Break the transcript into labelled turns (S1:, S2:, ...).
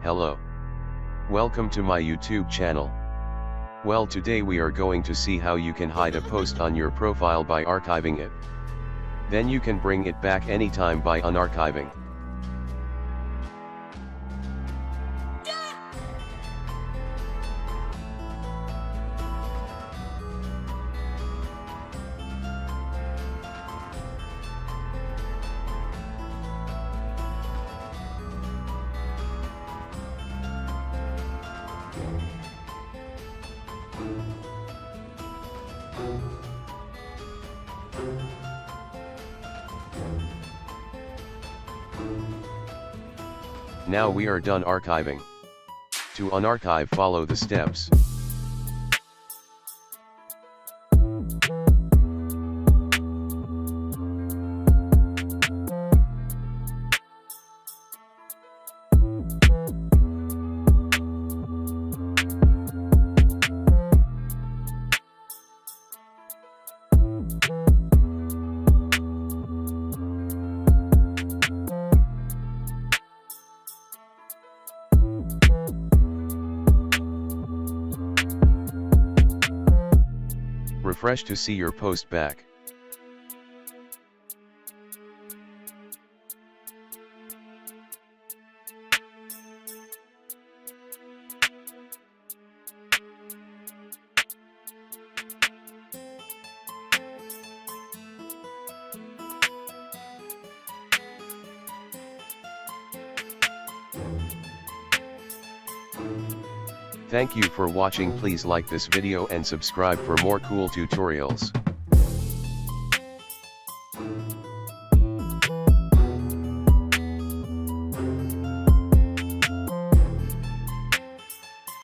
S1: Hello. Welcome to my YouTube channel. Well, today we are going to see how you can hide a post on your profile by archiving it. Then you can bring it back anytime by unarchiving. Now we are done archiving. To unarchive, follow the steps. Refresh to see your post back. Thank you for watching. Please like this video and subscribe for more cool tutorials.